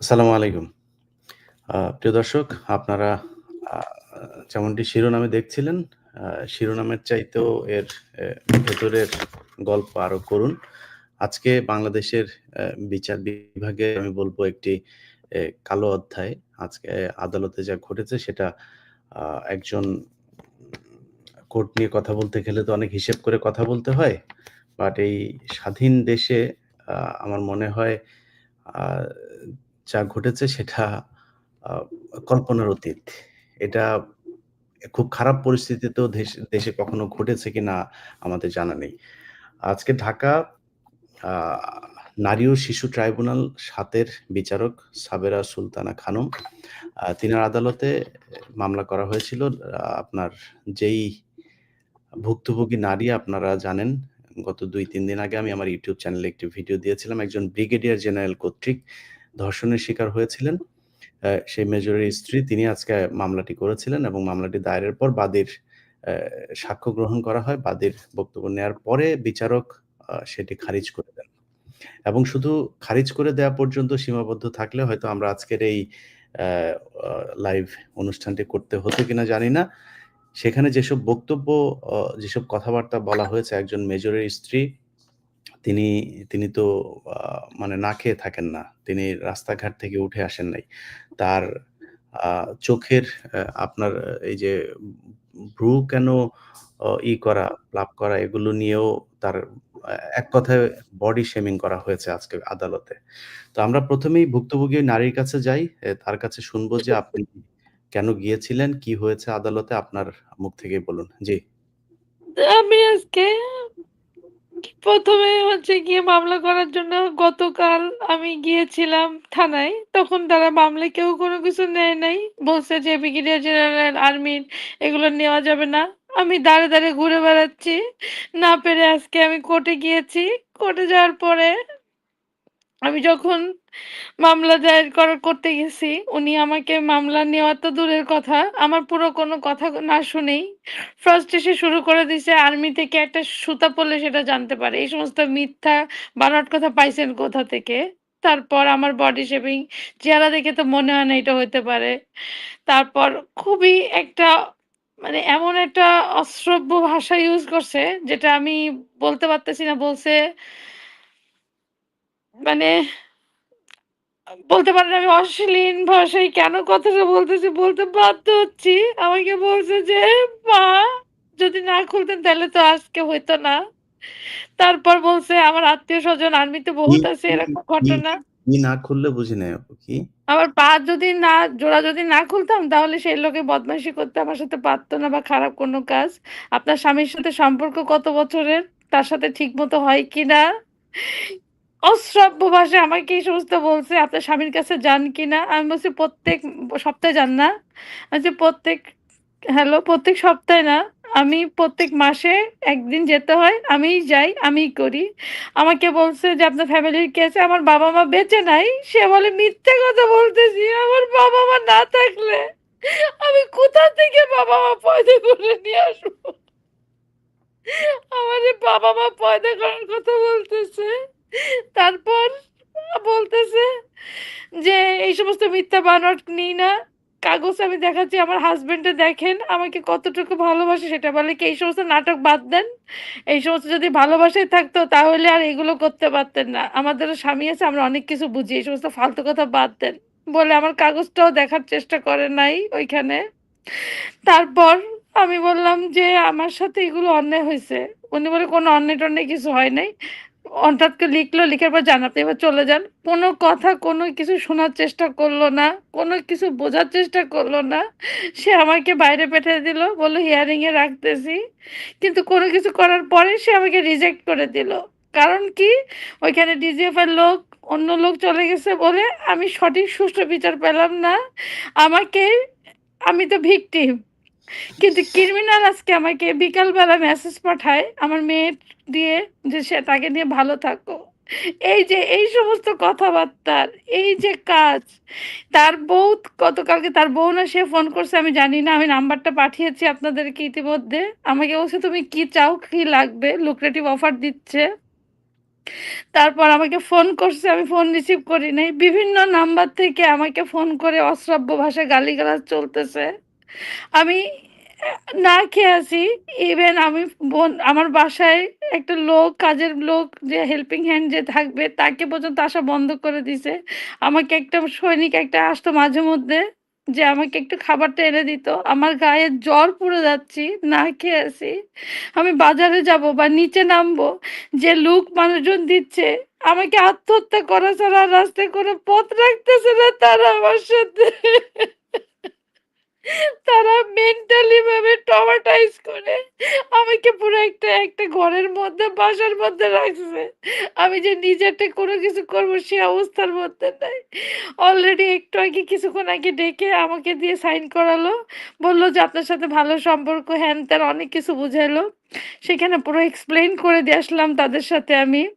আসসালামু আলাইকুম। প্রিয় দর্শক, আপনারা আ যেমনটি শিরোনামে দেখছিলেন, আ শিরোনামের চাইতেও এর এ ভেতরের গল্প আরো করুন। আজকে বাংলাদেশের বিচার বিভাগে আমি বলব একটি কালো অধ্যায়। আজকে আদালতে যা ঘটেছে সেটা আ একজন কোর্ট নিয়ে কথা বলতে গেলে তো অনেক হিসেব করে কথা বলতে হয়। বাট এই স্বাধীন দেশে আ আমার মনে হয় আ যা ঘটেছে সেটা আ কল্পনার অতীত। এটা খুব খারাপ পরিস্থিতিতেও দেশে কখনো ঘটেছে কিনা আমাদের জানা নেই। আজকে ঢাকা আ নারী ও শিশু ট্রাইব্যুনাল ৭ এর বিচারক সাবেরা সুলতানা খানম তিনার আদালতে মামলা করা হয়েছিল। আপনার যেই ভুক্তভোগী নারী আপনারা জানেন, গত ২-৩ দিন আগে আমি আমার YouTube চ্যানেলে একটি ভিডিও দিয়েছিলাম। একজন ব্রিগেডিয়ার জেনারেল কর্তৃক ধর্ষণের শিকার হয়েছিলেন। সেই মেজরের স্ত্রী তিনি আজকে মামলাটি করেছিলেন এবং মামলাটি দায়েরের পর বাদীর অ্যা সাক্ষ্য গ্রহণ করা হয়। বাদীর বক্তব্য নেয়ার পরে বিচারক সেটি খারিজ করে দেন। এবং শুধু খারিজ করে দেয়া পর্যন্ত সীমাবদ্ধ থাকলে হয়তো আমরা আজকের এই অ্যা আ লাইভ অনুষ্ঠানটি করতে হতো কিনা জানি না। সেখানে যেসব বক্তব্য, যেসব কথাবার্তা বলা হয়েছে একজন মেজরের স্ত্রী, তিনি তিনি তো আ মানে না খেয়ে থাকেন না। তিনি রাস্তাঘাট থেকে উঠে আসেন নাই। তার আ চোখের আপনার এই যে ভ্রু কেন প্লাক করা এগুলো নিয়েও তার এক কথায় বডি শেমিং করা হয়েছে আজকে আদালতে। তো আমরা ১ম এই ভুক্তভোগী নারীর কাছে যাই। তার কাছে শুনবো যে আপনি কেন গিয়েছিলেন? কি হয়েছে আদালতে? আপনার মুখ থেকেই বলুন। জি। আমি আজকে ১ম এ হচ্ছে গিয়ে মামলা করার জন্য গতকাল আমি গিয়েছিলাম থানায়। তখন তারা মামলায় কেউ কোনো কিছু নেয় নাই। বলছে যে ব্রিগেডিয়ার জেনারেল আর্মির এগুলো নেওয়া যাবে না। আমি দাঁড়ে, দাঁড়িয়ে ঘুরে বেড়াচ্ছি। না পেরে আজকে আমি কোর্টে গিয়েছি। কোর্টে যাওয়ার পরে আমি যখন মামলা দায়ের করতে গেছি, উনি আমাকে মামলা নেওয়া তো দূরের কথা, আমার পুরো কোনো কথা না শুনেই ফার্স্ট এসে শুরু করে দিছে আর্মি থেকে একটা সুতা পড়লে সেটা জানতে পারে। এই সমস্ত মিথ্যা বানোয়াট কথা পাইছেন কোথা থেকে? তারপর আমার বডি শেপিং, চেহারা দেখে তো মনে হয় না এটা হইতে পারে। তারপর খুবই একটা মানে এমন একটা অশ্রব্য ভাষা ইউজ করছে, যেটা আমি বলতে পারতেছি না। বলছে মানে বলতে পারেন আমি অশ্লীল ভাষায় কেন কথাটা বলতেছি, বলতে বাধ্য হচ্ছি। আমাকে বলছে যে, "মা যদি না খুলতেন তাহলে তো আজকে হইতো না।" তারপর বলছে, "আমার আত্মীয়স্বজন আর্মিতে কি, বহুত আছে কি, এরকম কি, ঘটনা। কি না খুললে বুঝি নাই আপু কি? আমার পা যদি না জোড়া যদি না খুলতাম তাহলে সেই লোকে বদমাইশি করতে আমার সাথে পারত না বা খারাপ কোনো কাজ। আপনার স্বামীর সাথে সম্পর্ক কত বছরের? তার সাথে ঠিকমতো হয় কিনা?" অশ্রাব্য ভাষায় আমাকে এই সমস্ত বলছে, "আপনার স্বামীর কাছে যান কিনা?" আমি বলছি, "প্রত্যেক সপ্তাহে যান না?" আমি বলছি, প্রত্যেক সপ্তাহে না। আমি প্রত্যেক মাসে ১ দিন যেতে হয়। আমিই যাই, আমিই করি।" আমাকে বলছে যে, "আপনার ফ্যামিলির কে আছে?" আমার বাবা-মা বেঁচে নাই। সে বলে, "মিথ্যা কথা বলতেছি। আমার বাবা-মা না থাকলে আমি কোথা থেকে বাবা-মা পয়দা করে নিয়ে আসবো?" আমারে বাবা-মা পয়দা করার কথা বলতেছে। তারপর বলতেছে যে, "এই সমস্ত মিথ্যা বানোয়াট নিই না। কাগজ আমি দেখাচ্ছি আমার হাসব্যান্ডে দেখেন আমাকে কতটুকু ভালোবাসে সেটা বলে কি এই সমস্ত নাটক বাদ দেন। এই সমস্ত যদি ভালোবাসাই থাকতো তাহলে আর এগুলো করতে পারতেন না। আমাদেরও স্বামী আছে আমরা অনেক কিছু বুঝি। এই সমস্ত ফালতু কথা বাদ দেন।" বলে আমার কাগজটাও দেখার চেষ্টা করে নাই ওইখানে। তারপর আমি বললাম যে, "আমার সাথে এগুলো অন্যায় হইছে।" উনি বলে, "কোনো অন্যায়-টন্যায় কিছু হয় নাই।" হঠাৎ করে লিখলো, লিখার পর, "যান, আপনি এবার চলে যান।" কোনো কথা, কোনো কিছু শোনার চেষ্টা করল না। কোনো কিছু বোঝার চেষ্টা করল না। সে আমাকে বাইরে পাঠিয়ে দিল। বলল, "হিয়ারিং এ রাখতেছি।" কিন্তু কোনো কিছু করার পরে সে আমাকে রিজেক্ট করে দিল। কারণ কি? ওইখানে ডিজিএফ এর লোক, অন্য লোক চলে গেছে বলে আমি সঠিক সুষ্ঠু বিচার পেলাম না। আমাকে আমি তো ভিকটিম। কিন্তু ক্রিমিনাল আজকে আমাকে বিকালবেলা মেসেজ পাঠায় আমার মেয়ে দিয়ে যে সে তাকে নিয়ে ভালো থাকো। এই যে এই সমস্ত কথাবার্তার এই যে কাজ, তার বউ গতকালকে তার বউ না সে ফোন করছে আমি জানি না। আমি নাম্বারটা পাঠিয়েছি আপনাদেরকে ইতিমধ্যে। আমাকে বলছে, "তুমি কি চাও? কি লাগবে?" লুক্রেটিভ অফার দিচ্ছে। তারপর আমাকে ফোন করছে, আমি ফোন রিসিভ করি নাই। বিভিন্ন নাম্বার থেকে আমাকে ফোন করে অশ্রাব্য ভাষায় গালিগালাজ চলতেছে। আমি না খেয়ে আছি। ইভেন আমি আমার বাসায় একটা লোক, কাজের লোক যে হেল্পিং হ্যান্ড যে থাকবে তাকে পর্যন্ত আসা বন্ধ করে দিছে। আমাকে একটা সৈনিক একটা আসতো মাঝে মধ্যে যে আমাকে একটু খাবারটা এনে দিত। আমার গায়ে জ্বর পুড়ে যাচ্ছি, না খেয়ে আছি। আমি বাজারে যাব বা নিচে নামবো, যে লুক মানুষজন দিচ্ছে, আমাকে আত্মহত্যা করা ছাড়া আর রাস্তায় কোনো পথ রাখতেছে না তারা আমার সাথে। তারা মেন্টালি ভাবে ট্রমাটাইজ করে আমাকে পুরো একটা ঘরের মধ্যে, বাসার মধ্যে রাখছে। আমি যে নিজে একটা কোনো কিছু করবো সে অবস্থার মধ্যে নাই। অলরেডি একটু আগে, কিছুক্ষণ আগে ডেকে আমাকে দিয়ে সাইন করালো। বলল যে আপনার সাথে ভালো সম্পর্ক, হ্যান-ত্যান অনেক কিছু বুঝাইলো। সেখানে পুরো এক্সপ্লেইন করে দিয়ে আসলাম তাদের সাথে আমি।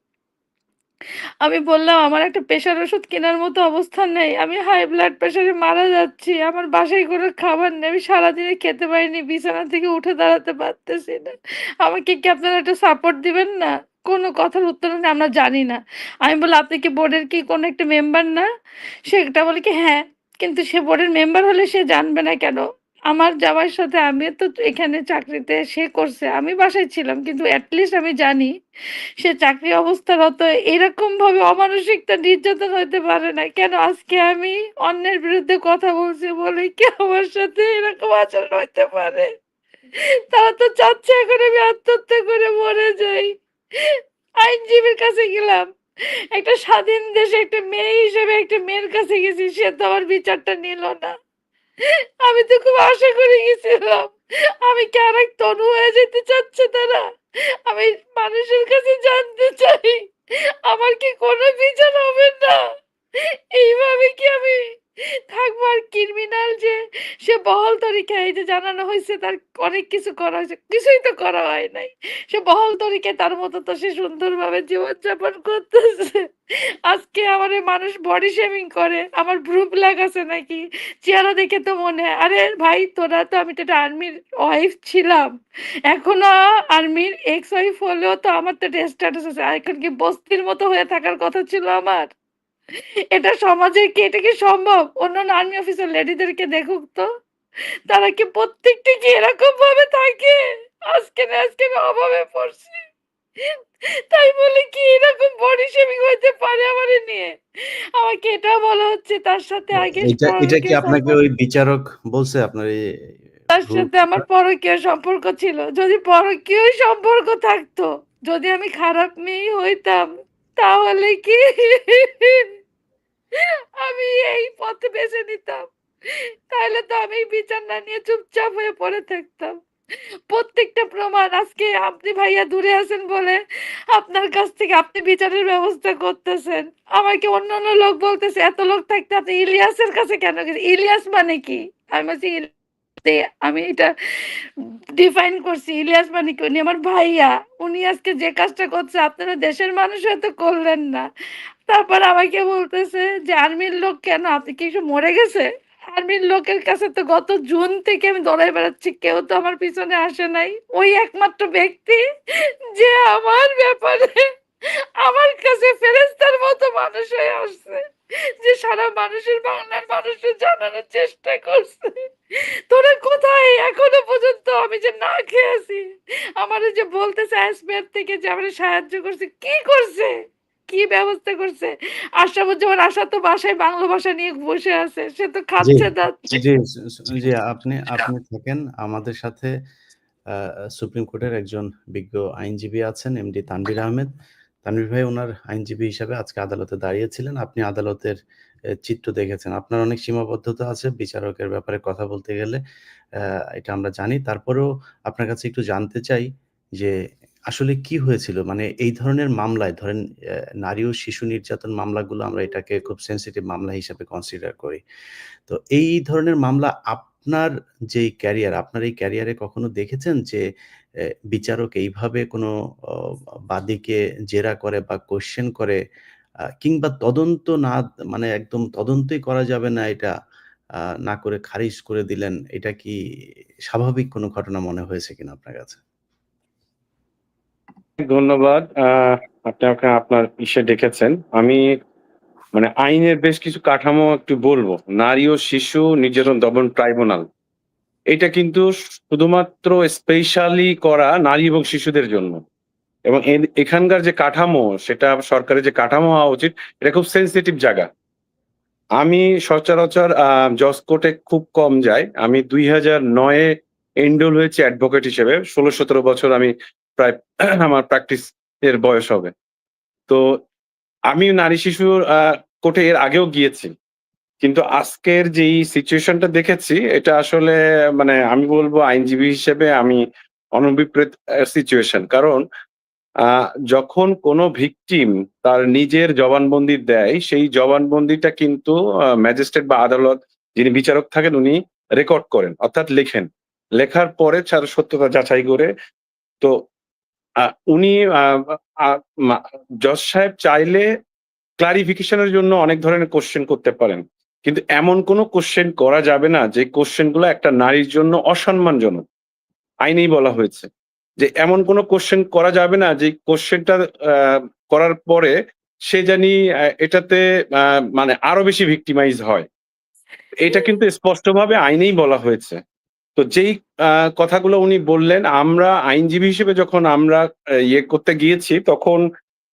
আমি বললাম, "আমার একটা প্রেশার ওষুধ কেনার মতো অবস্থা নেই। আমি হাই ব্লাড প্রেশারে মারা যাচ্ছি। আমার বাসায় কোনো খাবার নেই। আমি সারাদিনে খেতে পারিনি। বিছানা থেকে উঠে দাঁড়াতে পারতেছি না। আমাকে কি আপনারা একটু সাপোর্ট দিবেন না?" কোনো কথার উত্তর নেই, "আমরা জানি না।" আমি বললাম, "আপনি কি বোর্ডের কি কোনো একটা মেম্বার না?" সেটা বলে কি, "হ্যাঁ।" কিন্তু সে বোর্ডের মেম্বার হলে সে জানবে না কেন? আমার জামাইয়ের সাথে, আমিও তো এখানে চাকরিতে সে করছে। আমি বাসায় ছিলাম। কিন্তু এট লিস্ট আমি জানি সে চাকরি অবস্থারত। এরকমভাবে অমানসিকতা নির্যাতন হইতে পারে না। কেন আজকে আমি অন্যের বিরুদ্ধে কথা বলছি বলে কি আমার সাথে এরকম আচরণ হইতে পারে? তারা তো চাচ্ছে এখন আমি আত্মহত্যা করে মরে যাই। আইনজীবীর কাছে গেলাম। একটা স্বাধীন দেশে একটা মেয়ে হিসেবে একটা মেয়ের কাছে গেছি। সে তো আমার বিচারটা নিল না। আমি তো খুব আশা করে গেছিলাম। আমি কি আরেক তনু হয়ে যেতে চাচ্ছে তারা? আমি মানুষের কাছে জানতে চাই, আমার কি কোনো বিচার হবে না? এইভাবে কি আমি থাকবো? আর ক্রিমিনাল যে সে বহাল তরিকায়, এই যে জানানো হয়েছে তার অনেক কিছু করা হয়েছে, কিছুই তো করা হয় নাই। সে বহাল তরিকায় তার মতো তো সে সুন্দরভাবে জীবনযাপন করতেছে। আজকে আমারে মানুষ বডি শেমিং করে। আমার ভ্রু প্লাগ আছে নাকি? চেহারা দেখে তো মনে হয়, আরে ভাই তোরা তো, আমি তো একটা আর্মির ওয়াইফ ছিলাম। এখনো আর্মির এক্স ওয়াইফ হলেও তো আমার তো একটা স্ট্যাটাস আছে। আর এখন কি বস্তির মতো হয়ে থাকার কথা ছিল আমার? এটা সমাজে কি, এটা কি সম্ভব? অন্যান্য আর্মি অফিসার লেডিদেরকে দেখুক তো। তারা কি প্রত্যেকটা কি এরকম ভাবে থাকে? আজকে না আজকে আমি অভাবে পড়ছি। তাই বলে কি এরকম বডি শেমিং হইতে পারে আমারে নিয়ে? আমাকে এটাও বলা হচ্ছে তার সাথে আগে এটা কি পরকীয়া আপনাকে সম্পর্ক, ওই বিচারক বলছে আপনার এই তার ভ্রুর সাথে আমার কথা? পরকীয়া সম্পর্ক ছিল। যদি পরকীয় সম্পর্ক থাকতো, যদি আমি খারাপ মেয়ে হইতাম, তাহলে কি আমি এই পথ বেছে নিতাম? তাহলে তো আমি বিচার না নিয়ে চুপচাপ হয়ে পড়ে থাকতাম। প্রত্যেকটা প্রমাণ, আজকে আপনি ভাইয়া দূরে আছেন বলে আপনার কাছ থেকে আপনি বিচারের ব্যবস্থা করতেছেন। আমাকে অন্যান্য লোক বলতেছে, "এত লোক থাকতে আপনি ইলিয়াসের কাছে কেন গেছেন?" ইলিয়াস মানে কি? আমি বলছি, আমি এটা ডিফাইন করছি। ইলিয়াস মানে কি? উনি আমার ভাইয়া। উনি আজকে যে কাজটা করছে আপনারা দেশের মানুষ হয়তো করলেন না। তারপর আমাকে বলতেছে যে, "আর্মির লোক কেন? আপনি কি মরে গেছে?" আর্মির লোকের কাছে তো গত জুন থেকে আমি দৌড়ায় বেড়াচ্ছি। কেউ তো আমার পিছনে আসে নাই। ওই একমাত্র ব্যক্তি যে আমার ব্যাপারে আমার কাছে ফেরেশতার মতো মানুষ হয়ে আসছে। যে সারা বাংলার মানুষের জানানোর চেষ্টা করছে। তোরা কোথায়? এখনো পর্যন্ত আমি যে না খেয়ে আছি। আমারে যে বলতেছে আসবের থেকে যে আমারে সাহায্য করছে। কি করছে? কি ব্যবস্থা করছে? আশরাফুজ্জামান আশা তো বাসায় বাংলা ভাষা নিয়ে বসে আছে। সে তো জি, খাচ্ছে দাচ্ছে। জি, জি, আপনি থাকেন আমাদের সাথে। আ সুপ্রিম কোর্টের একজন বিজ্ঞ আইনজীবী আছেন, এমডি তানভীর আহমেদ। তানভীর ভাই উনার আইনজীবী হিসাবে আজকে আদালতে দাঁড়িয়েছিলেন। আপনি আদালতের চিত্র দেখেছেন। আপনার অনেক সীমাবদ্ধতা আছে বিচারকের ব্যাপারে কথা বলতে গেলে। এটা আমরা জানি। তারপরেও আপনার কাছে একটু জানতে চাই যে আসলে কি হয়েছিল? মানে এই ধরনের মামলায় ধরেন নারী ও শিশু নির্যাতন মামলাগুলো আমরা এটাকে খুব সেনসিটিভ মামলা হিসেবে কনসিডার করি। তো এই ধরনের মামলা আপনার যেই ক্যারিয়ার, আপনার এই ক্যারিয়ারে কখনো দেখেছেন যে বিচারক এইভাবে কোনো অ বাদীকে জেরা করে বা কোয়েশ্চেন করে কিংবা তদন্ত না, মানে একদম তদন্তই করা যাবে না এটা না করে খারিজ করে দিলেন। এটা কি স্বাভাবিক কোনো ঘটনা মনে হয়েছে কিনা আপনার কাছে? ধন্যবাদ। আপনি আপনার ইসে ডেকেছেন। আমি মানে আইনের বেশ কিছু কাঠামো একটু বলবো। নারী ও শিশু নির্যাতন দমন ট্রাইব্যুনাল। এটা কিন্তু শুধুমাত্র স্পেশালি করা নারী এবং শিশুদের জন্য। এবং এখানকার যে কাঠামো সেটা সরকারের যে কাঠামো হওয়া উচিত, এটা খুব সেনসিটিভ জায়গা। আমি সচরাচর জজ কোর্টে খুব কম যাই। আমি ২০০৯ এ এনরোল হয়েছি অ্যাডভোকেট হিসেবে। ১৬-১৭ বছর আমি প্রায় আমার প্র্যাকটিস এর বয়স হবে। তো আমি নারী শিশুর কোর্টে এর আগেও গিয়েছি। কিন্তু আজকের যেই সিচুয়েশনটা দেখেছি এটা আসলে মানে আমি বলব আইনজীবী হিসেবে আমি অনভিপ্রেত সিচুয়েশন। কারণ আ যখন কোনো ভিকটিম তার নিজের জবানবন্দি দেয়, সেই জবানবন্দিটা কিন্তু ম্যাজিস্ট্রেট বা আদালত যিনি বিচারক থাকেন উনি রেকর্ড করেন। অর্থাৎ লেখেন। লেখার পরে তার সত্যতা যাচাই করে তো আ উনি আ আ মা জজ সাহেব চাইলে ক্লারিফিকেশন এর জন্য অনেক ধরনের কোয়েশ্চেন করতে পারেন। কিন্তু এমন কোনো কোয়েশ্চেন করা যাবে না যে কোয়েশ্চেন গুলা একটা নারীর জন্য অসম্মানজনক। আইনেই বলা হয়েছে। যে এমন কোনো কোয়েশ্চেন করা যাবে না যে কোয়েশ্চেনটা আ করার পরে সে জানি এটাতে আ মানে আরো বেশি ভিক্টিমাইজ হয়। এটা কিন্তু স্পষ্টভাবে আইনেই বলা হয়েছে। তো যেই আ কথাগুলো উনি বললেন, আমরা আইনজীবী হিসেবে যখন আমরা ইয়ে করতে গিয়েছি, তখন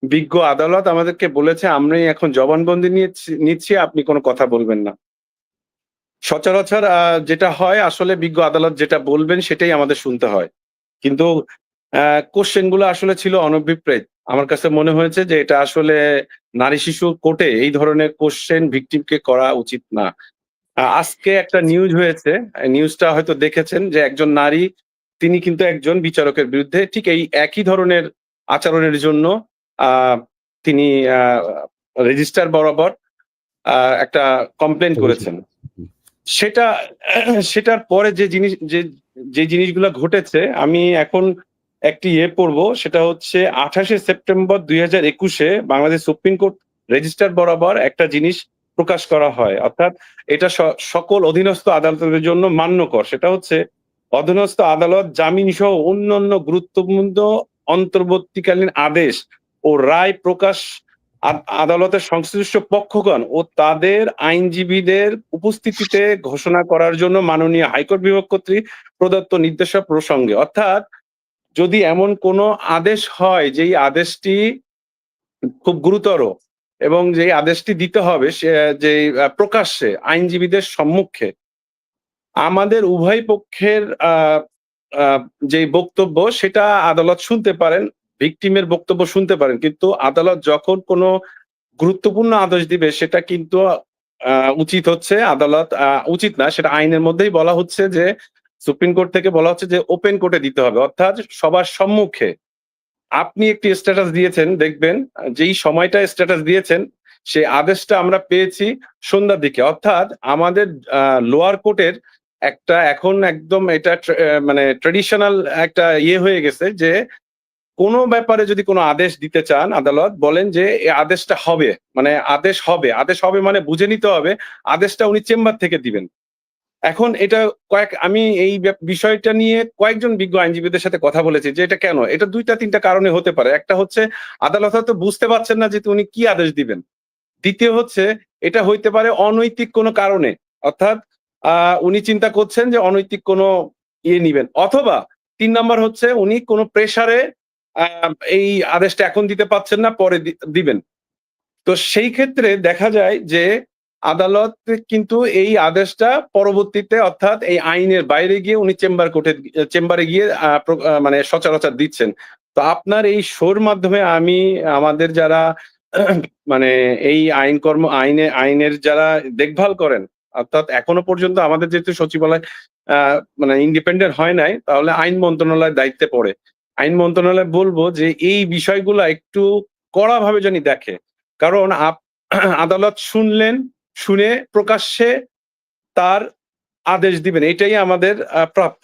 বিজ্ঞ আদালত আমাদেরকে বলেছে, "আমরাই এখন জবানবন্দি নিচ্ছি, আপনি কোন কথা বলবেন না।" সচরাচর যেটা হয় আসলে বিজ্ঞ আদালত যেটা বলবেন সেটাই আমাদের শুনতে হয়। কিন্তু কোয়েশ্চেন গুলো আসলে ছিল অনভিপ্রেত। আমার কাছে মনে হয়েছে যে এটা আসলে নারী শিশু কোর্টে এই ধরনের কোয়েশ্চেন ভিকটিম কে করা উচিত না। আজকে একটা নিউজ হয়েছে। নিউজটা হয়তো দেখেছেন যে একজন নারী তিনি কিন্তু একজন বিচারকের বিরুদ্ধে ঠিক এই একই ধরনের আচরণের জন্য আ তিনি আ রেজিস্ট্রার বরাবর আ একটা কমপ্লেইন অভিযোগ। করেছেন। হুম, সেটা সেটার পরে যে জিনিসগুলা ঘটেছে আমি এখন একটি পড়বো সেটা হচ্ছে ২৮শে সেপ্টেম্বর ২০২১ এ বাংলাদেশ সুপ্রিম কোর্ট রেজিস্ট্রার বরাবর একটা জিনিস প্রকাশ করা হয়। অর্থাৎ এটা সকল অধীনস্থ আদালতের জন্য মান্যকর। সেটা হচ্ছে অধীনস্থ আদালত জামিনসহ অন্যান্য গুরুত্বপূর্ণ অন্তর্বর্তীকালীন আদেশ ও রায় প্রকাশ আদালতের সংশ্লিষ্ট পক্ষগণ ও তাদের আইনজীবীদের উপস্থিতিতে ঘোষণা করার জন্য মাননীয় হাইকোর্ট বিভাগ কর্তৃক প্রদত্ত নির্দেশনা প্রসঙ্গে। অর্থাৎ যদি এমন কোনো আদেশ হয় যেই আদেশটি খুব গুরুতর এবং যেই আদেশটি দিতে হবে সে যেই প্রকাশ্যে আইনজীবীদের সম্মুখে আমাদের উভয় পক্ষের আ আ যেই বক্তব্য সেটা আদালত শুনতে পারেন, ভিকটিমের বক্তব্য শুনতে পারেন। কিন্তু আদালত যখন কোনো গুরুত্বপূর্ণ আদেশ দিবে সেটা কিন্তু আ উচিত হচ্ছে আদালত উচিত না সেটা আইনের মধ্যেই বলা হচ্ছে যে সুপ্রিম কোর্ট থেকে বলা হচ্ছে যে ওপেন কোর্টে দিতে হবে। অর্থাৎ সবার সম্মুখে। আপনি একটি স্ট্যাটাস দিয়েছেন দেখবেন যেই সময়টায় স্ট্যাটাস দিয়েছেন সেই আদেশটা আমরা পেয়েছি সন্ধ্যার দিকে। অর্থাৎ আমাদের লোয়ার কোর্টের একটা এখন একদম এটা মানে ট্র্যাডিশনাল একটা হয়ে গেছে যে কোন ব্যাপারে যদি কোন আদেশ দিতে চান আদালত বলেন যে এই আদেশটা হবে। মানে আদেশ হবে। আদেশ হবে মানে বুঝে নিতে হবে আদেশটা উনি চেম্বার থেকে দিবেন। এখন এটা আমি এই বিষয়টা নিয়ে কয়েকজন বিজ্ঞ আইনজীবীদের সাথে কথা বলেছি যে এটা কেন? এটা ২ টা ৩ টা কারণে হতে পারে। একটা হচ্ছে আদালত হয়তো বুঝতে পারছেন না যে উনি কি আদেশ দিবেন। দ্বিতীয় হচ্ছে এটা হইতে পারে অনৈতিক কোনো কারণে। অর্থাৎ আ উনি চিন্তা করছেন যে অনৈতিক কোনো নিবেন। অথবা ৩ নাম্বার হচ্ছে উনি কোনো প্রেশারে আ এই আদেশটা এখন দিতে পারছেন না, পরে দিবেন। তো সেই ক্ষেত্রে দেখা যায় যে আদালত কিন্তু এই আদেশটা পরবর্তীতে অর্থাৎ এই আইনের বাইরে গিয়ে উনি চেম্বারে গিয়ে মানে সচরাচর দিচ্ছেন। তো আপনার এই শোর মাধ্যমে আমি আমাদের যারা মানে এই আইনের যারা দেখভাল করেন, অর্থাৎ এখনো পর্যন্ত আমাদের যেহেতু সচিবালয় আ মানে ইন্ডিপেন্ডেন্ট হয় নাই, তাহলে আইন মন্ত্রণালয়ের দায়িত্বে পড়ে। আইন মন্ত্রণালয় বলব যে এই বিষয়গুলা একটু কড়াভাবে জানি দেখে। কারণ আদালত শুনলেন, শুনে প্রকাশ্যে তার আদেশ দিবেন। এটাই আমাদের প্রাপ্য।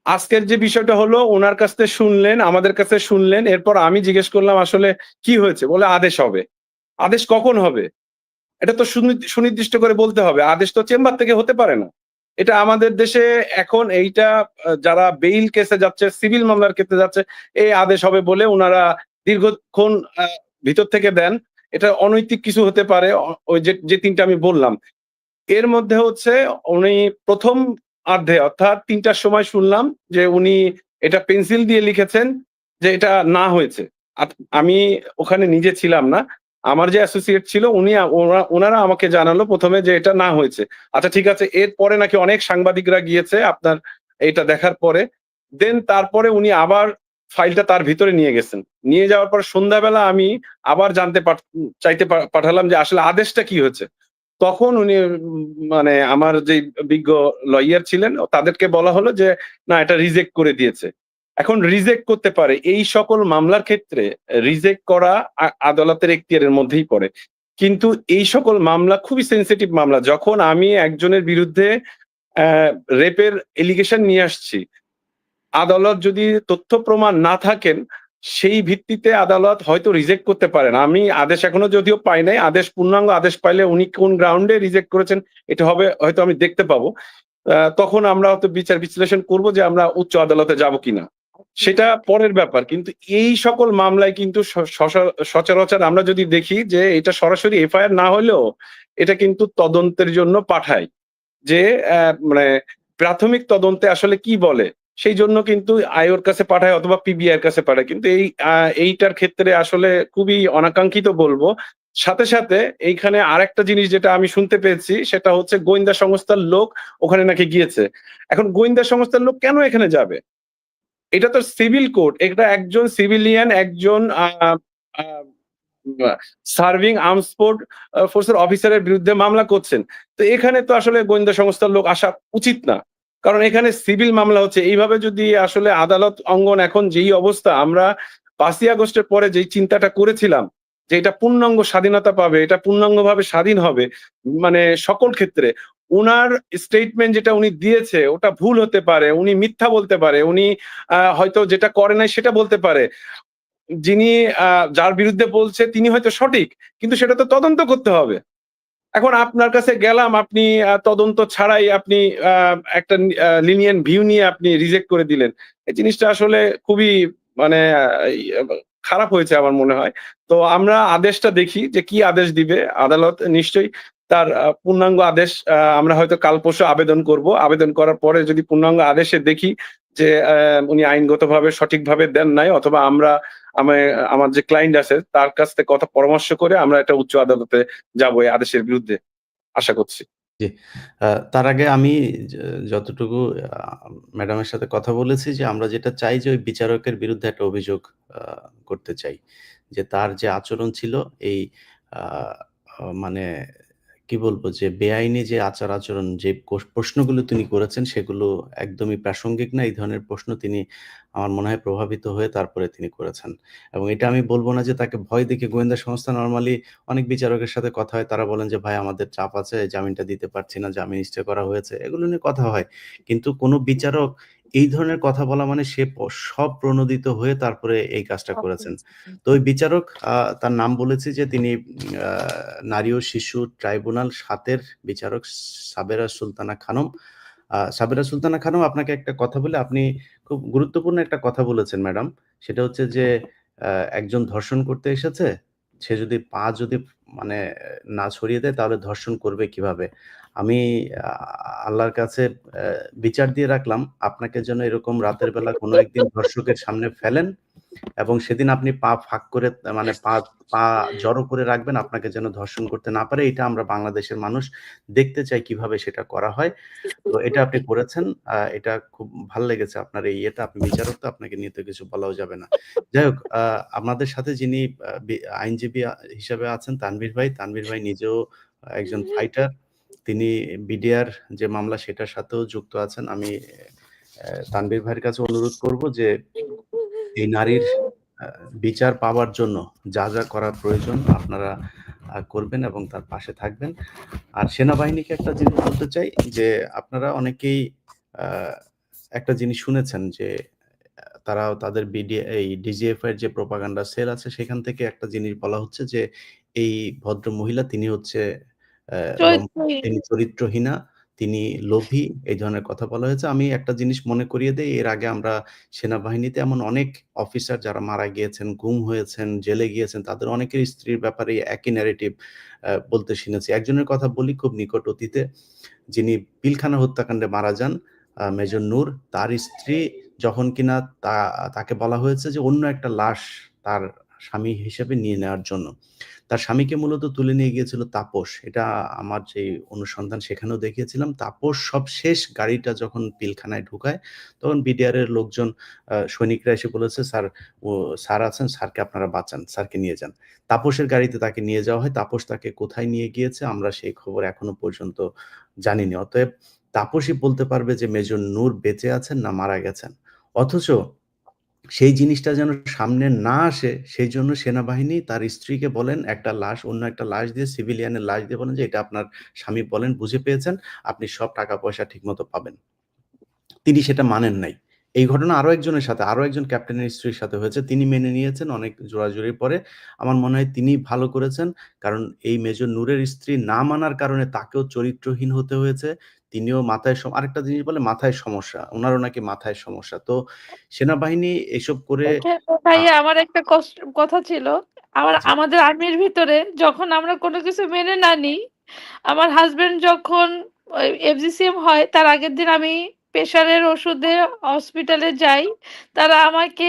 আজকের যে বিষয়টা হলো উনার কাছ থেকে শুনলেন, আমাদের কাছে শুনলেন। এরপর আমি জিজ্ঞেস করলাম আসলে কি হয়েছে? বলে আদেশ হবে। আদেশ কখন হবে? এটা তো সুনির্দিষ্ট করে বলতে হবে। আদেশ তো চেম্বার থেকে হতে পারে না। এটা আমাদের দেশে এখন এইটা যারা বেইল কেসে যাচ্ছে, সিভিল মামলার ক্ষেত্রে যাচ্ছে, এই আদেশ হবে বলে উনারা দীর্ঘক্ষণ ভিতর থেকে দেন, এটা অনৈতিক কিছু হতে পারে। ওই যে ৩ টা আমি বললাম। এর মধ্যে হচ্ছে উনি ১ম অর্ধে অর্থাৎ ৩ টার সময় শুনলাম যে উনি এটা পেন্সিল দিয়ে লিখেছেন যে এটা না হয়েছে। আমি ওখানে নিজে ছিলাম না। আমার যে অ্যাসোসিয়েট ছিল উনারা আমাকে জানালো ১ম এ যে এটা না হয়েছে। আচ্ছা ঠিক আছে। এরপরে নাকি অনেক সাংবাদিকরা গিয়েছে আপনার এটা দেখার পরে। তারপরে উনি আবার ফাইলটা তার ভিতরে নিয়ে গেছেন। নিয়ে যাওয়ার পর সন্ধ্যাবেলা আমি আবার জানতে চাইতে পাঠালাম যে আসলে আদেশটা কি হয়েছে? তখন উনি মানে আমার যেই বিজ্ঞ লয়ার ছিলেন তাদেরকে বলা হলো যে, "না এটা রিজেক্ট করে দিয়েছে।" এখন রিজেক্ট করতে পারে। এই সকল মামলার ক্ষেত্রে রিজেক্ট করা আদালতের এখতিয়ারের মধ্যেই পড়ে। কিন্তু এই সকল মামলা খুবই সেনসিটিভ মামলা। যখন আমি একজনের বিরুদ্ধে অ্যা রেপের অ্যালিগেশন নিয়ে আসছি, আদালত যদি তথ্য প্রমাণ না থাকেন, সেই ভিত্তিতে আদালত হয়তো রিজেক্ট করতে পারেন। আমি আদেশ এখনো যদিও পাই নাই। পূর্ণাঙ্গ আদেশ পাইলে উনি কোন গ্রাউন্ডে রিজেক্ট করেছেন এটা হয়তো আমি দেখতে পাবো। তখন আমরা হয়তো বিচার বিশ্লেষণ করব যে আমরা উচ্চ আদালতে যাব কিনা। সেটা পরের ব্যাপার। কিন্তু এই সকল মামলায় কিন্তু সচরাচর আমরা যদি দেখি যে এটা সরাসরি এফআইআর না হলেও এটা কিন্তু তদন্তের জন্য পাঠায়। যে মানে প্রাথমিক তদন্তে আসলে কি বলে? সেইজন্য কিন্তু আইওর কাছে পাঠায় অথবা পিবিআই এর কাছে পাঠায়। কিন্তু এইটার ক্ষেত্রে আসলে খুবই অনাকাঙ্ক্ষিত বলবো। সাথে এইখানে আরেকটা জিনিস যেটা আমি শুনতে পেয়েছি সেটা হচ্ছে গোয়েন্দা সংস্থার লোক ওখানে নাকি গিয়েছে। এখন গোয়েন্দা সংস্থার লোক কেন এখানে যাবে? এটা তো সিভিল কোর্ট। এটা একজন সিভিলিয়ান একজন আ আ বা সার্ভিং আর্মস ফোর্সের অফিসারের বিরুদ্ধে মামলা করছেন। তো এখানে তো আসলে গোয়েন্দা সংস্থার লোক আসা উচিত না। কারণ এখানে সিভিল মামলা হচ্ছে। এইভাবে যদি আসলে আদালত অঙ্গন এখন যেই অবস্থা আমরা ৫ই আগস্টের পরে যেই চিন্তাটা করেছিলাম যে এটা পূর্ণাঙ্গ স্বাধীনতা পাবে, এটা পূর্ণাঙ্গভাবে স্বাধীন হবে। মানে সকল ক্ষেত্রে উনার স্টেটমেন্ট যেটা উনি দিয়েছে ওটা ভুল হতে পারে। উনি মিথ্যা বলতে পারে। উনি হয়তো যেটা করে নাই সেটা বলতে পারে। যিনি যার বিরুদ্ধে বলছে তিনি হয়তো সঠিক। কিন্তু সেটা তো তদন্ত করতে হবে। এখন আপনার কাছে গেলাম, আপনি তদন্ত ছাড়াই আপনি আ একটা lenient view নিয়ে আপনি রিজেক্ট করে দিলেন। এই জিনিসটা আসলে খুবই মানে ইয়া খারাপ হয়েছে আমার মনে হয়। তো আমরা আদেশটা দেখি যে কি আদেশ দিবে। আদালত নিশ্চয়ই তার পূর্ণাঙ্গ আদেশ আমরা হয়তো কাল পরশু আবেদন করব। আবেদন করার পরে যদি পূর্ণাঙ্গ আদেশে দেখি যে উনি আইনগতভাবে সঠিকভাবে দেন নাই অথবা আমার যে ক্লায়েন্ট আছে তার কাছ থেকে পরামর্শ করে আমরা একটা উচ্চ আদালতে যাবো এই আদেশের বিরুদ্ধে। আশা করছি। জি। তার আগে আমি য যতটুকু আ ম্যাডামের সাথে কথা বলেছি যে আমরা যেটা চাই যে ওই বিচারকের বিরুদ্ধে একটা অভিযোগ আ করতে চাই। যে তার যে আচরণ ছিল এই আ মানে কি বলবো যে বেআইনি যে আচার-আচরণ যে প্রশ্নগুলো তিনি করেছেন সেগুলো একদমই প্রাসঙ্গিক না। এই ধরনের প্রশ্ন তিনি আমার মনে হয় প্রভাবিত হয়ে তারপরে তিনি করেছেন। এবং এটা আমি বলব না যে তাকে ভয় দেখিয়ে গোয়েন্দা সংস্থা নরমালি অনেক বিচারকের সাথে কথা হয়। তারা বলেন যে, "ভাই আমাদের চাপ আছে, জামিনটা দিতে পারছি না, জামিন স্টে করা হয়েছে।" এগুলো নিয়ে কথা হয়। কিন্তু কোন বিচারক এই ধরনের কথা বলা মানে সে স্বপ্রণোদিত হয়ে তারপরে এই কাজটা করেছেন। তো ওই বিচারক তার নাম বলেছি যে তিনি আ নারী ও শিশু ট্রাইব্যুনাল ৭ এর বিচারক সাবেরা সুলতানা খানম। সাবেরা সুলতানা খানম আপনাকে একটা কথা বলি, আপনি খুব গুরুত্বপূর্ণ একটা কথা বলেছেন ম্যাডাম। সেটা হচ্ছে যে আ একজন ধর্ষণ করতে এসেছে, সে যদি পা যদি মানে না ছড়িয়ে দেয় তাহলে ধর্ষণ করবে কিভাবে? আমি আ আল্লাহর কাছে বিচার দিয়ে রাখলাম, আপনাকে যেন এরকম রাতের বেলা কোনো একদিন ধর্ষকের সামনে ফেলেন এবং সেদিন আপনি পা ফাঁক করে মানে পা জড়ো করে রাখবেন, আপনাকে যেন ধর্ষণ করতে না পারে। এটা আমরা বাংলাদেশের মানুষ দেখতে চাই কিভাবে সেটা করা হয়। তো এটা আপনি করেছেন। এটা খুব ভাল লেগেছে আপনার এই ইয়েটা। আপনি বিচারক তো আপনাকে নিয়ে তো কিছু বলাও যাবে না। যাই হোক আমাদের সাথে যিনি আইনজীবী হিসেবে আছেন তানভীর ভাই। তানভীর ভাই নিজেও একজন ফাইটার। তিনি বিডিআর যে মামলা সেটার সাথেও যুক্ত আছেন। আমি তানভীর ভাইয়ের কাছে অনুরোধ করব যে এই নারীর আ বিচার পাওয়ার জন্য যা করার প্রয়োজন আপনারা করবেন এবং তার পাশে থাকবেন। আর সেনাবাহিনীকে একটা জিনিস বলতে চাই যে, আপনারা অনেকেই আ একটা জিনিস শুনেছেন যে, তারাও তাদের এই ডিজিএফআই এর যে প্রোপাগান্ডা সেল আছে সেখান থেকে একটা জিনিস বলা হচ্ছে যে, এই ভদ্র মহিলা তিনি হচ্ছে লম্পট, চরিত্রহীন। তিনি চরিত্রহীনা, তিনি লোভী, এই ধরনের কথা বলা হয়েছে। আমি একটা জিনিস মনে করিয়ে দেই, এর আগে আমরা সেনাবাহিনীতে এমন অনেক অফিসার যারা মারা গিয়েছেন, গুম হয়েছেন, জেলে গিয়েছেন, তাদের অনেকের স্ত্রীর ব্যাপারে একই ন্যারেটিভ বলতে শুনেছি। একজনের কথা বলি খুব নিকট অতীতে, যিনি পিলখানা হত্যাকাণ্ডে মারা যান, মেজর নূর। তার স্ত্রী যখন কিনা তাকে বলা হয়েছে যে অন্য একটা লাশ তার স্বামী হিসেবে নিয়ে নেওয়ার জন্য। তার স্বামীকে মূলত তুলে নিয়ে গিয়েছিল তাপস। এটা আমার যে অনুসন্ধান সেখানেও দেখিয়েছিলাম। তাপস সবশেষ গাড়িটা যখন পিলখানায় ঢুকায়, তখন বিডিআর এর লোকজন, সৈনিকরা এসে বলেছে, "স্যার, স্যার আছেন, স্যারকে আপনারা বাঁচান, স্যারকে নিয়ে যান।" তাপসের গাড়িতে তাকে নিয়ে যাওয়া হয়। তাপস তাকে কোথায় নিয়ে গিয়েছে আমরা সেই খবর এখনো পর্যন্ত জানিনি। অতএব তাপসই বলতে পারবে যে মেজর নূর বেঁচে আছেন না মারা গেছেন। অথচ সেই জিনিসটা যেন সামনে না আসে, সেইজন্য সেনাবাহিনী তার স্ত্রীকে বলেন, একটা লাশ, অন্য একটা লাশ দিয়ে, সিভিলিয়ানের লাশ দিয়ে বলেন যে, "এটা আপনার স্বামী বলেন বুঝে পেয়েছেন, আপনি সব টাকা পয়সা ঠিকমতো পাবেন।" তিনি সেটা মানেন নাই। এই ঘটনা আরো একজনের সাথে, আরো একজন ক্যাপ্টেনের স্ত্রীর সাথে হয়েছে। তিনি মেনে নিয়েছেন অনেক জোরাজুরির পরে। আমার মনে হয় তিনি ভালো করেছেন। কারণ এই মেজর নূরের স্ত্রী না মানার কারণে তাকেও চরিত্রহীন হতে হয়েছে। তিনিও মাথায় আরেকটা জিনিস বলে মাথায় সমস্যা। উনারও নাকি মাথায় সমস্যা। তো সেনাবাহিনী এসব করে এখানে আ ভাইয়া আমার একটা কথা ছিল। জি, আমাদের আর্মির ভিতরে যখন আমরা কোনো কিছু মেনে না নিই, আমার হাসব্যান্ড যখন ওই FGCM হয় তার আগের দিন আমি প্রেশারের ওষুধে হসপিটালে যাই। তারা আমাকে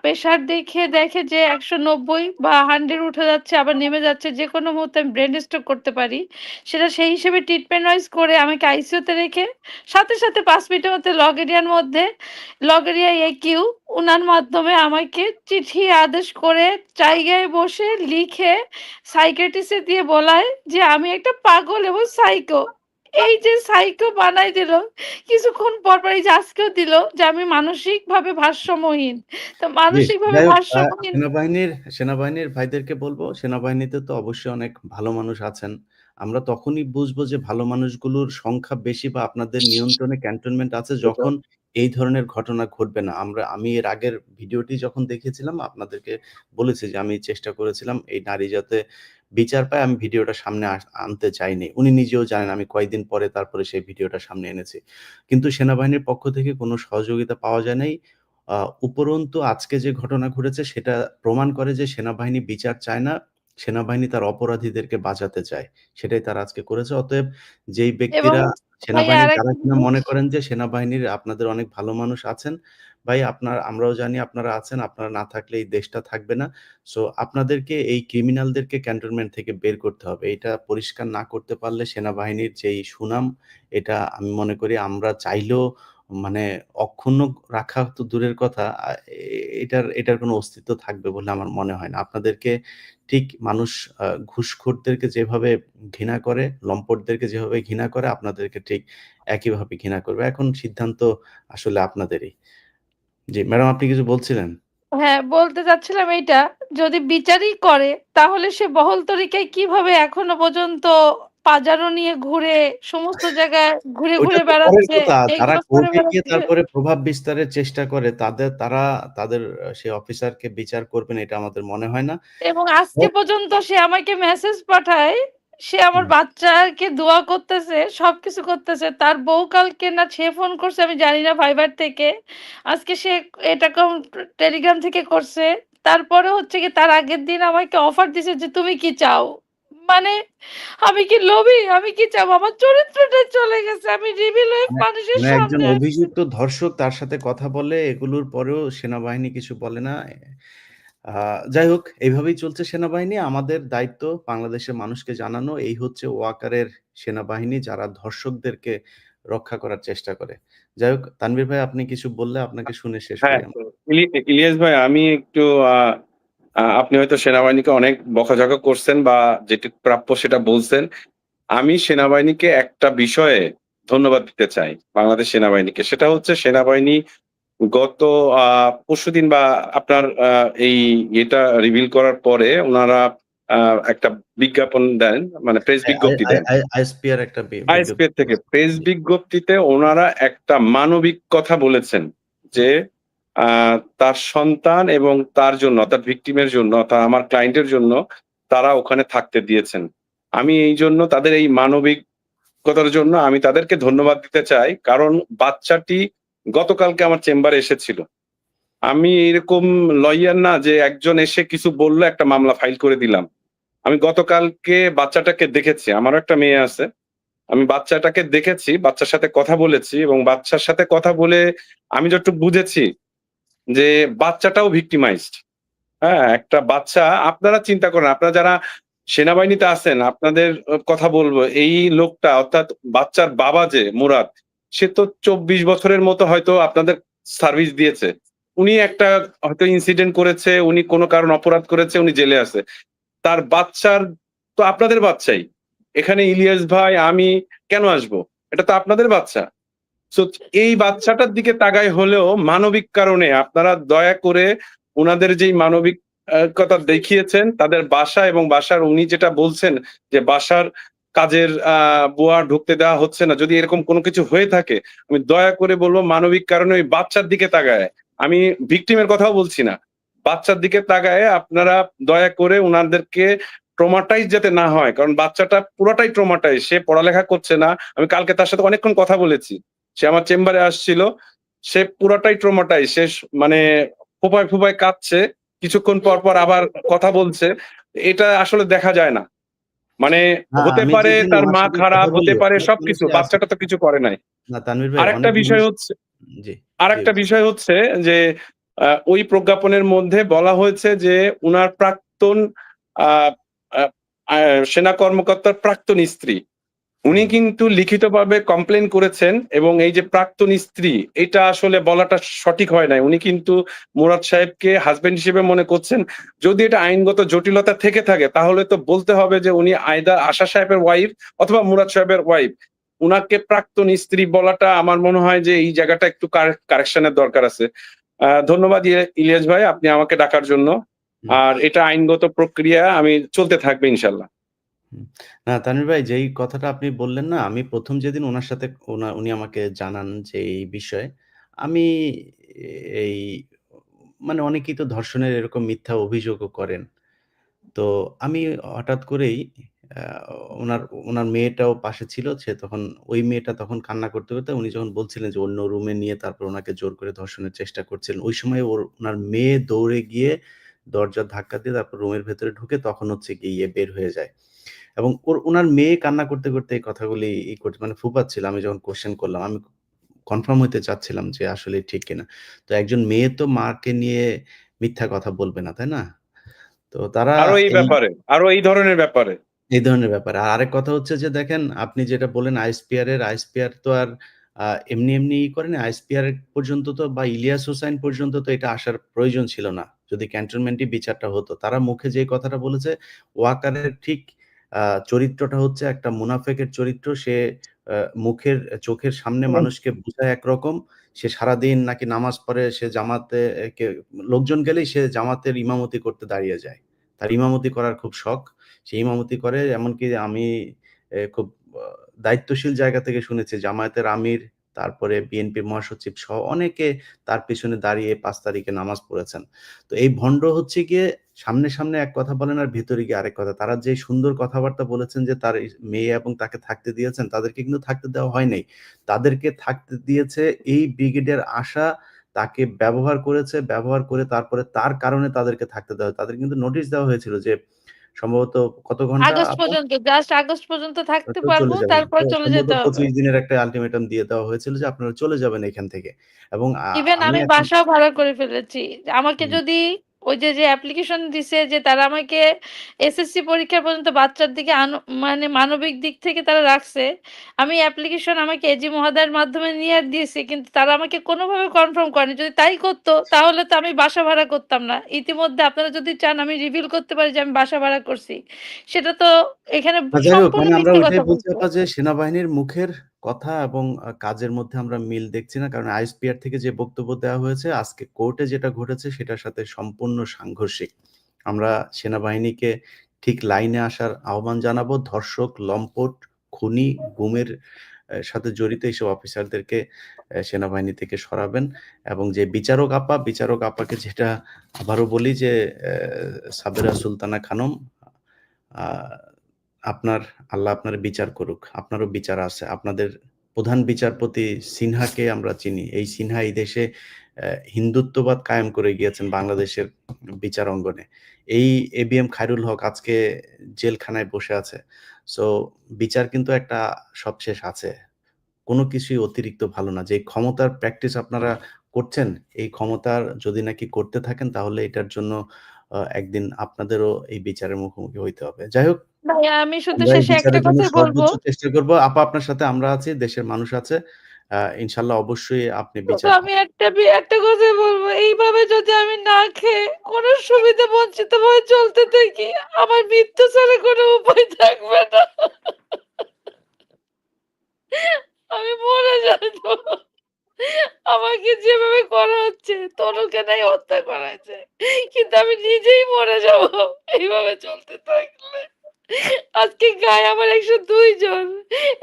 প্রেশার দেখে যে ১৯০ বা 100 উঠে যাচ্ছে আবার নেমে যাচ্ছে, যেকোনো মুহূর্তে আমি ব্রেন স্ট্রোক করতে পারি। সেটা সেই হিসেবে ট্রিটমেন্ট ওয়াইজ করে আমাকে আইসিইউতে রেখে সাথে ৫ মিনিটের মধ্যে লগেরিয়া AQ উনার মাধ্যমে আমাকে চিঠি আদেশ করে জায়গায় বসে লিখে সাইকিয়াট্রিস্ট এ দিয়ে বলায় যে আমি একটা পাগল এবং সাইকো। এই যে সাইকো বানাই দিল, কিছুক্ষণ পর এই যে আজকেও দিল যে আমি মানসিকভাবে ভারসাম্যহীন। তো জি। মানসিকভাবে যাই হোক, ভারসাম্যহীন। সেনাবাহিনীর ভাইদেরকে বলবো, সেনাবাহিনীতে তো অবশ্যই অনেক ভালো মানুষ আছেন। আমরা তখনই বুঝবো যে ভালো মানুষগুলোর সংখ্যা বেশি বা আপনাদের নিয়ন্ত্রণে ক্যান্টনমেন্ট আছে যখন এই ধরনের ঘটনা ঘটবে না। আমি এর আগের ভিডিওটি যখন দেখেছিলাম আপনাদেরকে বলেছি যে আমি চেষ্টা করেছিলাম এই নারী যাতে বিচার পায়, আমি ভিডিওটা সামনে আনতে চাইনি। উনি নিজেও জানেন আমি কয়েকদিন পরে তারপরে সেই ভিডিওটা সামনে এনেছি। কিন্তু সেনাবাহিনীর পক্ষ থেকে কোনো সহযোগিতা পাওয়া যায় নাই। আ উপরন্তু আজকে যে ঘটনা ঘটেছে সেটা প্রমাণ করে যে সেনাবাহিনী বিচার চায় না। সেনাবাহিনী তার অপরাধীদেরকে বাঁচাতে চায়। সেটাই তারা আজকে করেছে। অতএব যেই এবং ব্যক্তিরা ভাইয়া সেনাবাহিনীর যারা আরেকটা কিনা জিনিস, মনে করেন যে সেনাবাহিনীর আপনাদের অনেক ভালো মানুষ আছেন, ভাই আমরাও জানি আপনারা আছেন। আপনারা না থাকলে এই দেশটা থাকবে না। সো আপনাদেরকে এই ক্রিমিনালদেরকে ক্যান্টনমেন্ট থেকে বের করতে হবে। এটা পরিষ্কার না করতে পারলে সেনাবাহিনীর যেই সুনাম, এটা আমি মনে করি আমরা চাইলেও মানে অক্ষুণ্ণ রাখা তো দূরের কথা, এটার কোনো অস্তিত্ব থাকবে বলে আমার মনে হয় না। আপনাদেরকে ঠিক মানুষ ঘুষখোরদেরকে যেভাবে ঘৃণা করে, লম্পটদেরকে যেভাবে ঘৃণা করে, আপনাদেরকে ঠিক একইভাবে ঘৃণা করবে। এখন সিদ্ধান্ত আসলে আপনাদেরই। জি, ম্যাডাম আপনি কিছু বলছিলেন? হ্যাঁ, বলতে চাচ্ছিলাম এইটা, যদি বিচারই করে তাহলে সে বহল তরিকায় কিভাবে এখনো পর্যন্ত পাজারো নিয়ে ঘুরে সমস্ত জায়গায় ওইটা ঘুরে তো পরের বেড়াচ্ছে, কথা। যারা এগুলো করে কোর্টে গিয়ে বেড়াচ্ছে। তারপরে প্রভাব বিস্তারের চেষ্টা করে তাদের সেই অফিসারকে বিচার করবেন এটা আমাদের মনে হয় না। এবং আজকে পর্যন্ত সে আমাকে মেসেজ পাঠায়, সে আমার বাচ্চাকে দোয়া করতেছে, সবকিছু করতেছে। তার বউ কালকে না সে ফোন করছে আমি জানি না ভাইবার থেকে। আজকে সে এটা টেলিগ্রাম থেকে করছে। তারপরে হচ্ছে গিয়ে তার আগের দিন আমাকে অফার দিছে যে, "তুমি কি চাও?" মানে আমি কি লোভী? আমি কি চাবো? আমার চরিত্রটাই চলে গেছে। আমি রিভিল হয়ে মানে মানুষের মানে একজন সামনে আসছি। অভিযুক্ত ধর্ষক তার সাথে কথা বলে, এগুলোর পরেও সেনাবাহিনী কিছু বলে না। আ যাই হোক, এভাবেই চলছে সেনাবাহিনী। আমাদের দায়িত্ব বাংলাদেশের মানুষকে জানানো, এই হচ্ছে ওয়াকারের সেনাবাহিনী যারা ধর্ষকদেরকে রক্ষা করার চেষ্টা করে। যাই হোক, তানভীর ভাই আপনি কিছু বললে আপনাকে শুনে শেষ হ্যাঁ, করি আমরা। ইলিয়াস ভাই আমি একটু আ আ আপনি হয়তো সেনাবাহিনীকে অনেক বকাঝকা করছেন বা যেটুকু প্রাপ্য সেটা বলছেন। আমি সেনাবাহিনীকে একটা বিষয়ে ধন্যবাদ দিতে চাই। বাংলাদেশ সেনাবাহিনীকে। সেটা হচ্ছে সেনাবাহিনী গত আ পরশুদিন বা আপনার এই ইয়েটা রিভিল করার পরে উনারা আ একটা বিজ্ঞাপন দেন, মানে প্রেস বিজ্ঞপ্তি দেন। আইএসপিআর একটা আইএসপি বিজ্ঞপ্তি এর থেকে করেছে। প্রেস জি। বিজ্ঞপ্তিতে ওনারা একটা মানবিক কথা বলেছেন যে, আ তার সন্তান এবং তার জন্য অর্থাৎ ভিকটিমের জন্য অর্থাৎ আমার ক্লায়েন্টের জন্য তারা ওখানে থাকতে দিয়েছেন। আমি এইজন্য তাদের এই মানবিক কথার জন্য আমি তাদেরকে ধন্যবাদ দিতে চাই। কারণ বাচ্চাটি গতকালকে আমার চেম্বারে এসেছিল। আমি এরকম লয়ার না যে একজন এসে কিছু বলল একটা মামলা ফাইল করে দিলাম। আমি গতকালকে বাচ্চাটাকে দেখেছি। আমারও একটা মেয়ে আছে। আমি বাচ্চাটাকে দেখেছি, বাচ্চার সাথে কথা বলেছি এবং বাচ্চার সাথে কথা বলে আমি যতটুকু বুঝেছি যে বাচ্চাটাও ভিক্টিমাইজড। হ্যাঁ? একটা বাচ্চা আপনারা চিন্তা করেন, আপনারা যারা সেনাবাহিনীতে আছেন আপনাদের কথা বলবো। এই লোকটা অর্থাৎ বাচ্চার বাবা যে মুরাদ, সে তো ২৪ বছরের মতো হয়তো আপনাদের সার্ভিস দিয়েছে। উনি একটা হয়তো ইনসিডেন্ট করেছে, উনি কোনো কারণে অপরাধ করেছে, উনি জেলে আছে। তার বাচ্চার তো আপনাদের বাচ্চাই। এখানে ইলিয়াস ভাই, আমি কেন আসবো? এটা তো আপনাদের বাচ্চা। সো এই বাচ্চাটার দিকে তাকাই হলেও মানবিক কারণে আপনারা দয়া করে উনাদের যেই মানবিক কথা দেখিয়েছেন তাদের বাসা এবং বাসার উনি যেটা বলছেন যে বাসার কাজের বুয়া ঢুকতে দেওয়া হচ্ছে না। যদি এরকম কোনো কিছু হয়ে থাকে আমি দয়া করে বলবো মানবিক কারণে ওই বাচ্চার দিকে তাকায়। আমি ভিকটিমের কথাও বলছি না। বাচ্চার দিকে তাকায় আপনারা দয়া করে উনাদেরকে ট্রমাটাইজ যাতে না হয়। কারণ বাচ্চাটা পুরাটাই ট্রমাটাইজ। সে পড়ালেখা করছে না। আমি কালকে তার সাথে অনেকক্ষণ কথা বলেছি। সে আমার চেম্বারে আসছিল। সে পুরাটাই ট্রমাটাইজ। সে মানে ফোঁপায়, ফোঁপায় কাঁদছে। কিছুক্ষণ পর, পর আবার কথা বলছে। এটা আসলে দেখা যায় না। মানে না, হতে আমি পারে যেদিন তার উনার মা সাথে কথা খারাপ, বলি হতে পারে অনেক সবকিছু। জিনিসই আছে। বাচ্চাটা তো কিছু করে নাই। না তানভীর ভাই আরেকটা অনেক বিষয় জিনিস হচ্ছে জি, জি। আরেকটা বিষয় হচ্ছে যে ওই প্রজ্ঞাপনের মধ্যে বলা হয়েছে যে উনার প্রাক্তন আ আ আ সেনা কর্মকর্তার প্রাক্তন স্ত্রী। উনি হুম। কিন্তু লিখিতভাবে কমপ্লেইন করেছেন এবং এই যে প্রাক্তন স্ত্রী এটা আসলে বলাটা সঠিক হয় নাই। উনি কিন্তু মুরাদ সাহেবকে হাসব্যান্ড হিসেবে মনে করছেন। যদি এটা আইনগত জটিলতা থেকে থাকে তাহলে তো বলতে হবে যে উনি আইদার আশা সাহেবের ওয়াইফ অথবা মুরাদ সাহেবের ওয়াইফ। উনাকে প্রাক্তন স্ত্রী বলাটা আমার মনে হয় যে এই জায়গাটা একটু কারেকশন এর দরকার আছে। ধন্যবাদ ইলিয়াস ভাই আপনি আমাকে ডাকার জন্য। হুম, আর এটা আইনগত প্রক্রিয়া আমি চলতে থাকবে ইনশাআল্লাহ। হুম। না তানভীর ভাই যেই কথাটা আপনি বললেন না, আমি ১ম যেদিন উনার সাথে উনি আমাকে জানান যে এই বিষয়ে, আমি এই মানে অনেকেই তো ধর্ষণের এরকম মিথ্যা অভিযোগও করেন। তো আমি হঠাৎ করেই আ উনার উনার মেয়েটাও পাশে ছিল। সে তখন ওই মেয়েটা তখন কান্না করতে, করতে উনি যখন বলছিলেন যে অন্য রুমে নিয়ে তারপর উনাকে জোর করে ধর্ষণের চেষ্টা করছিলেন। ওই সময় উনার মেয়ে দৌড়ে গিয়ে দরজার ধাক্কা দিয়ে তারপর রুমের ভেতরে ঢুকে তখন হচ্ছে গিয়ে বের হয়ে যায়। এবং উনার মেয়ে কান্না করতে, করতে এই কথাগুলি করছে মানে ফুপাচ্ছিল। আমি যখন কোয়েশ্চেন করলাম, আমি কনফার্ম হইতে চাচ্ছিলাম যে আসলেই ঠিক কিনা। তো একজন মেয়ে তো মাকে নিয়ে মিথ্যা কথা বলবে না, তাই না? তো তারা এই আরো এই ধরনের ব্যাপারে। এই ধরনের ব্যাপার। আর আরেক কথা হচ্ছে যে দেখেন আপনি যেটা বললেন আইএসপিআর তো আর এমনি, এমনি করেনি। আইএসপিআর পর্যন্ত তো বা ইলিয়াস হোসাইন পর্যন্ত তো এটা আসার প্রয়োজন ছিল না। যদি ক্যান্টনমেন্টই বিচারটা হতো। তারা মুখে যে কথাটা বলেছে ওয়াকারের ঠিক আ চরিত্রটা হচ্ছে একটা মুনাফেকের চরিত্র। সে আ মুখের চোখের সামনে মানুষকে বুঝায় একরকম। সে সারাদিন নাকি নামাজ পড়ে, সে জামাতে লোকজন গেলেই সে জামাতের ইমামতি করতে দাঁড়িয়ে যায়। তার ইমামতি করার খুব শখ। সে ইমামতি করে এমনকি আমি খুব আ দায়িত্বশীল জায়গা থেকে শুনেছি জামায়াতের আমির, তারপরে বিএনপির মহাসচিব সহ অনেকে তার পেছনে দাঁড়িয়ে ৫ তারিখে নামাজ পড়েছেন। তো এই ভন্ড হচ্ছে গিয়ে সামনে, সামনে এক কথা বলেন আর ভেতরে গিয়ে আরেক কথা। তারা যে সুন্দর কথাবার্তা বলেছেন যে তার মেয়ে এবং তাকে থাকতে দিয়েছেন, তাদেরকে কিন্তু থাকতে দেওয়া হয় নাই। তাদেরকে থাকতে দিয়েছে এই ব্রিগেডের আশা, তাকে ব্যবহার করেছে, ব্যবহার করে তারপরে তার কারণে তাদেরকে থাকতে দেওয়া হয়। তাদের কিন্তু নোটিশ দেওয়া হয়েছিল যে সম্ভবত কত ঘন্টা আগস্ট আপা? পর্যন্ত, জাস্ট আগস্ট পর্যন্ত থাকতে তো পারবো, চলে যাবেন। তারপর তো চলে সম্ভবত যেতে হবে। ২৫ দিনের একটা আল্টিমেটাম দিয়ে দেওয়া হয়েছিল যে আপনারা চলে যাবেন এখান থেকে। এবং ইভেন আমি আমি এখন বাসাও ভাড়া করে ফেলেছি। আমাকে হুম, যদি ওই যে অ্যাপ্লিকেশন দিছে যে তারা আমাকে এসএসসি পরীক্ষা পর্যন্ত বাচ্চার দিকে মানে মানবিক দিক থেকে তারা রাখছে। আমি অ্যাপ্লিকেশন আমাকে এজি মহোদয়ের মাধ্যমে নিয়ে দিয়েছি। কিন্তু তারা আমাকে কোনোভাবে কনফার্ম করেনি। যদি তাই করত তাহলে তো আমি বাসা ভাড়া করতাম না। ইতিমধ্যে আপনারা যদি চান আমি রিভিল করতে পারি যে আমি বাসা ভাড়া করছি। সেটা তো এখানে যাই হোক সম্পূর্ণ মানে আমরা মিথ্যে ওইটাই কথা বলছি বলছে। আপা যে সেনাবাহিনীর মুখের কথা এবং কাজের মধ্যে আমরা মিল দেখছি না। কারণ আইএসপিআর থেকে যে বক্তব্য দেওয়া হয়েছে আজকে কোর্টে যেটা ঘটেছে সেটার সাথে সম্পূর্ণ সাংঘর্ষিক। আমরা সেনাবাহিনীকে ঠিক লাইনে আসার আহ্বান জানাবো। ধর্ষক, লম্পট, খুনি, গুমের সাথে জড়িত এইসব অফিসারদেরকে সেনাবাহিনী থেকে সরাবেন এবং যে বিচারক আপাকে যেটা আবারও বলি যে সাবেরা সুলতানা খানম আ আল্লাহ আপনার বিচার করুক। আপনারও বিচার আছে। আপনাদের প্রধান বিচারপতি সিনহাকে আমরা চিনি। এই সিনহা এই দেশে হিন্দুত্ববাদ কায়েম করে গিয়েছেন বাংলাদেশের বিচার অঙ্গনে। এই এবিএম খায়রুল হক আজকে জেলখানায় বসে আছে। সো বিচার কিন্তু একটা সবশেষ আছে। কোনো কিছুই অতিরিক্ত ভালো না। যে ক্ষমতার প্র্যাকটিস আপনারা করছেন, এই ক্ষমতার যদি নাকি করতে থাকেন তাহলে এটার জন্য একদিন আপনাদেরও এই বিচারের মুখোমুখি হইতে হবে। যাই হোক, ভাইয়া আমি শুধু আমরা এই শেষে একটা বিচারের জন্য কথাই বলবো। সর্বোচ্চ চেষ্টা করব। আপা আপনার সাথে আমরা আছি, দেশের মানুষ আছে। ইনশাআল্লাহ অবশ্যই আপনি শুধু বিচার আমি একটা কথাই বলবো, এইভাবে যদি আমি না খেয়ে কোনো সুবিধা বঞ্চিত হয়ে চলতে থাকি, আমার মৃত্যু ছাড়া কোনো উপায় থাকবে না। আমি মরে যাবো। আমাকে যেভাবে করা হচ্ছে, তনুকে নাই হত্যা করা হয়েছে, কিন্তু আমি নিজেই মরে যাব এইভাবে চলতে থাকলে। আজকে গায়ে আমার 102 জন,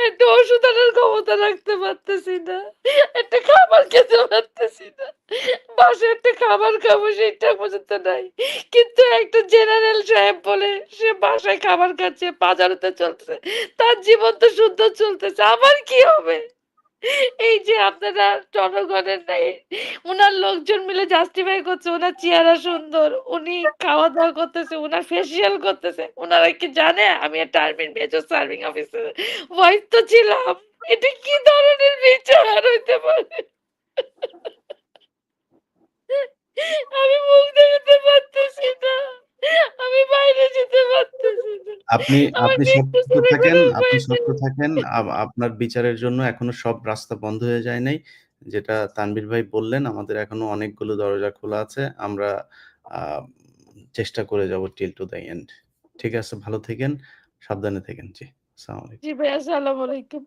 একটা ওষুধ আনার ক্ষমতা রাখতে পারতেছি না, একটা খাবার খেতে পারতেছি না, বাসায় একটা খাবার খাবো সেইটা পর্যন্ত নাই। কিন্তু একটা জেনারেল সাহেব বলে সে বাসায় খাবার খাচ্ছে, বাজারেতে চলতেছে, তার জীবন তো সুন্দর চলতেছে, আমার কি হবে? এই যে আপনারা জনগণের নাই, উনার লোকজন মিলে জাস্টিফাই করছে উনার চেহারা সুন্দর, উনি খাওয়া দাওয়া করতেছে, উনার ফেসিয়াল করতেছে, উনারা কি জানে আমি একটা আর্মির মেজর সার্ভিং অফিসার ওয়াইফ তো ছিলাম? এটা কি ধরনের বিচার হইতে পারে? আমি মুখ দেখাতে পারতেছি না, আমি বাইরে যেতে পারতেছি না, আপনি আমার আপনি মৃত্যু সতর্ক ছাড়া থাকেন, কোনো আপনি উপায় নেই। সতর্ক থাকেন। আপনার বিচারের জন্য এখনো সব রাস্তা বন্ধ হয়ে যায় নাই। যেটা তানভীর ভাই বললেন, আমাদের এখনো অনেকগুলো দরজা খোলা আছে। আমরা আ চেষ্টা করে যাব till to the end. ঠিক আছে? ভালো থেকেন, সাবধানে থেকেন। জি, আসসালামু আলাইকুম। জি ভাইয়া, আসসালামু আলাইকুম।